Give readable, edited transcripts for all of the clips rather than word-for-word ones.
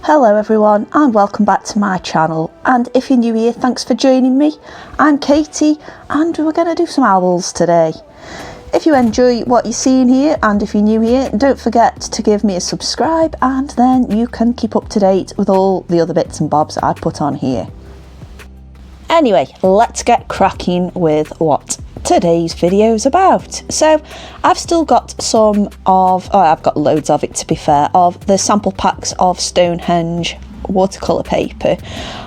Hello everyone and welcome back to my channel, and if you're new here, thanks for joining me. I'm Katie and we're going to do some owls today. If you enjoy what you're seeing here and if you're new here, don't forget to give me a subscribe and then you can keep up to date with all the other bits and bobs I put on here. Anyway, let's get cracking with what today's video is about. So I've still got I've got loads of it to be fair, of the sample packs of Stonehenge watercolor paper,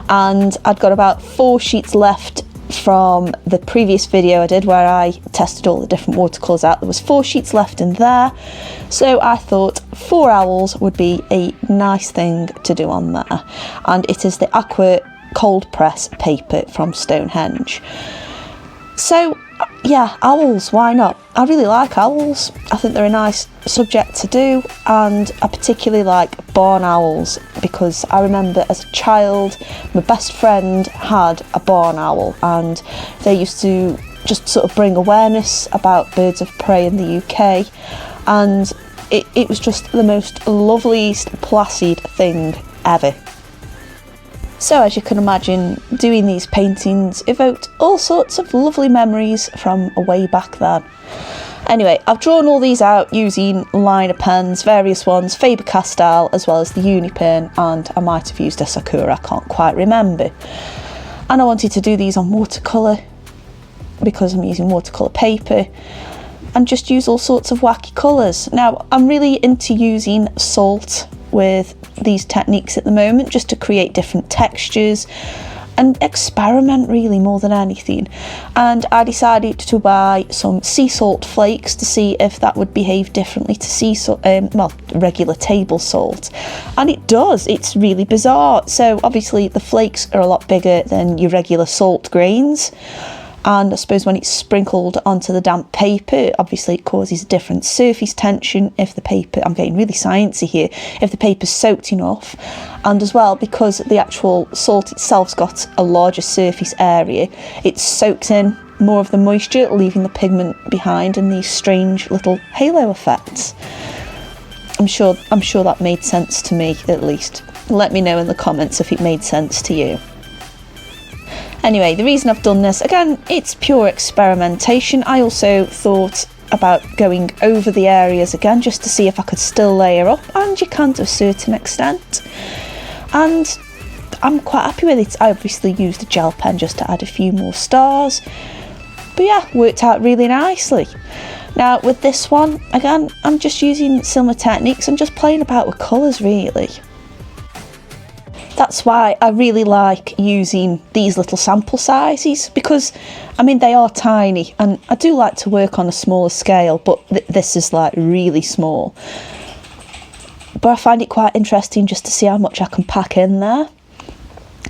and I'd got about 4 sheets left from the previous video I did where I tested all the different watercolors out. There was 4 sheets left in there, so I thought 4 owls would be a nice thing to do on there, and it is the aqua cold press paper from Stonehenge. So yeah, owls, why not? I really like owls. I think they're a nice subject to do, and I particularly like barn owls because I remember as a child my best friend had a barn owl, and they used to just sort of bring awareness about birds of prey in the UK, and it was just the most loveliest, placid thing ever. So as you can imagine, doing these paintings evoked all sorts of lovely memories from way back then. Anyway, I've drawn all these out using liner pens, various ones, Faber-Castell as well as the uni pen, and I might have used a Sakura, I can't quite remember. And I wanted to do these on watercolour because I'm using watercolour paper, and just use all sorts of wacky colours. Now I'm really into using salt with these techniques at the moment, just to create different textures and experiment really more than anything. And I decided to buy some sea salt flakes to see if that would behave differently to regular table salt, and it does. It's really bizarre. So obviously the flakes are a lot bigger than your regular salt grains, and I suppose when it's sprinkled onto the damp paper, obviously it causes a different surface tension if the paper, I'm getting really sciencey here, if the paper's soaked enough, and as well because the actual salt itself's got a larger surface area, it soaks in more of the moisture, leaving the pigment behind in these strange little halo effects. I'm sure that made sense to me, at least. Let me know in the comments if it made sense to you. Anyway, the reason I've done this, again, it's pure experimentation. I also thought about going over the areas again just to see if I could still layer up, and you can to a certain extent. And I'm quite happy with it. I obviously used a gel pen just to add a few more stars. But yeah, worked out really nicely. Now with this one, again, I'm just using similar techniques and just playing about with colours really. That's why I really like using these little sample sizes, because I mean they are tiny, and I do like to work on a smaller scale, but this is like really small. But I find it quite interesting just to see how much I can pack in there.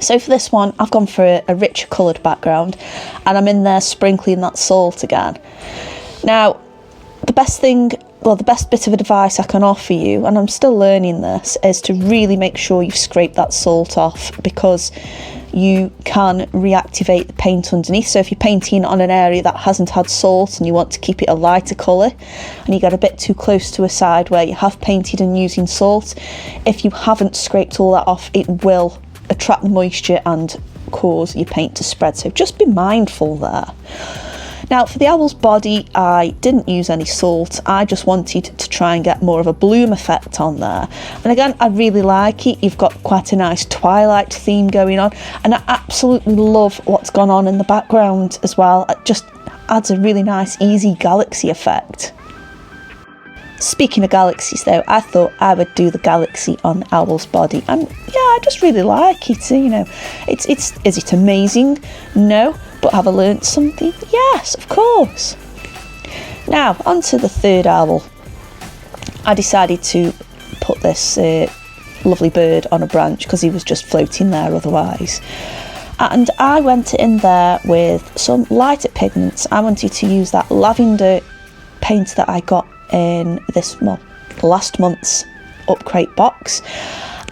So for this one I've gone for a richer coloured background, and I'm in there sprinkling that salt again. Now the best bit of advice I can offer you, and I'm still learning this, is to really make sure you've scraped that salt off, because you can reactivate the paint underneath. So if you're painting on an area that hasn't had salt and you want to keep it a lighter colour, and you get a bit too close to a side where you have painted and using salt, if you haven't scraped all that off, it will attract the moisture and cause your paint to spread. So just be mindful there. Now for the owl's body, I didn't use any salt. I just wanted to try and get more of a bloom effect on there. And again, I really like it. You've got quite a nice twilight theme going on, and I absolutely love what's gone on in the background as well. It just adds a really nice, easy galaxy effect. Speaking of galaxies though, I thought I would do the galaxy on the owl's body, and yeah, I just really like it. You know, is it amazing? No. But have I learnt something? Yes, of course. Now, on to the third owl. I decided to put this lovely bird on a branch because he was just floating there otherwise. And I went in there with some lighter pigments. I wanted to use that lavender paint that I got in this last month's Up Crate box.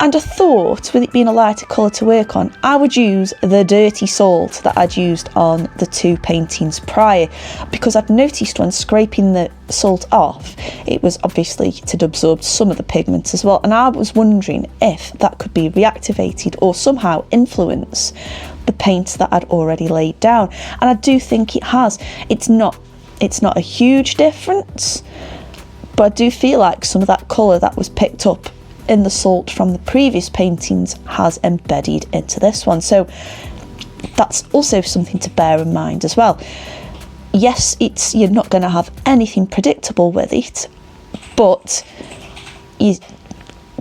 And I thought, with it being a lighter colour to work on, I would use the dirty salt that I'd used on the 2 paintings prior, because I'd noticed when scraping the salt off, it was obviously to absorb some of the pigment as well, and I was wondering if that could be reactivated or somehow influence the paint that I'd already laid down. And I do think it has. It's not a huge difference, but I do feel like some of that colour that was picked up in the salt from the previous paintings has embedded into this one. So that's also something to bear in mind as well. Yes, you're not going to have anything predictable with it, but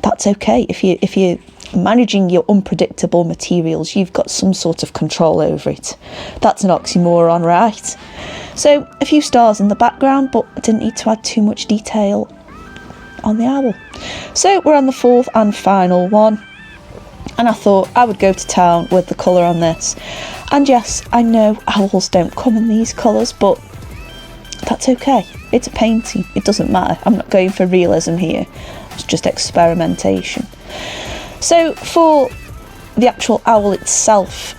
that's okay. If you're managing your unpredictable materials, you've got some sort of control over it. That's an oxymoron, right? So a few stars in the background, but I didn't need to add too much detail on the owl. So we're on the 4th and final one, and I thought I would go to town with the colour on this. And yes, I know owls don't come in these colours, but that's okay. It's a painting, it doesn't matter. I'm not going for realism here, it's just experimentation. So for the actual owl itself,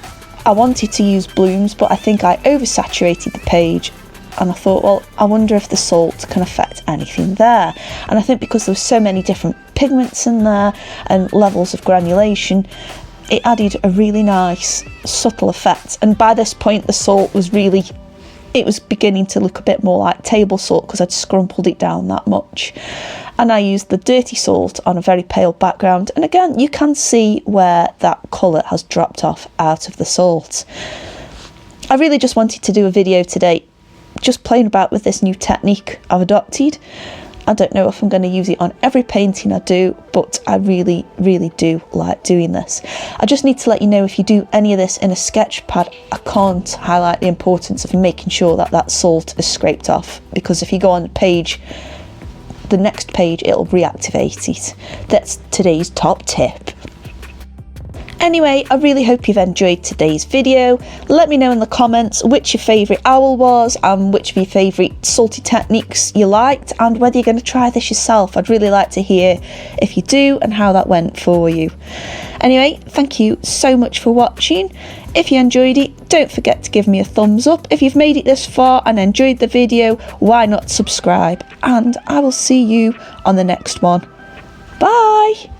I wanted to use blooms, but I think I oversaturated the page, and I thought, well, I wonder if the salt can affect anything there. And I think because there were so many different pigments in there and levels of granulation, it added a really nice subtle effect. And by this point the salt was beginning to look a bit more like table salt because I'd scrumpled it down that much. And I used the dirty salt on a very pale background, and again you can see where that colour has dropped off out of the salt. I really just wanted to do a video today just playing about with this new technique I've adopted. I don't know if I'm going to use it on every painting I do, but I really, really do like doing this. I just need to let you know, if you do any of this in a sketch pad, I can't highlight the importance of making sure that that salt is scraped off, because if you go on the next page, it'll reactivate it. That's today's top tip. Anyway, I really hope you've enjoyed today's video. Let me know in the comments which your favourite owl was and which of your favourite salty techniques you liked, and whether you're going to try this yourself. I'd really like to hear if you do and how that went for you. Anyway, thank you so much for watching. If you enjoyed it, don't forget to give me a thumbs up. If you've made it this far and enjoyed the video, why not subscribe? And I will see you on the next one. Bye!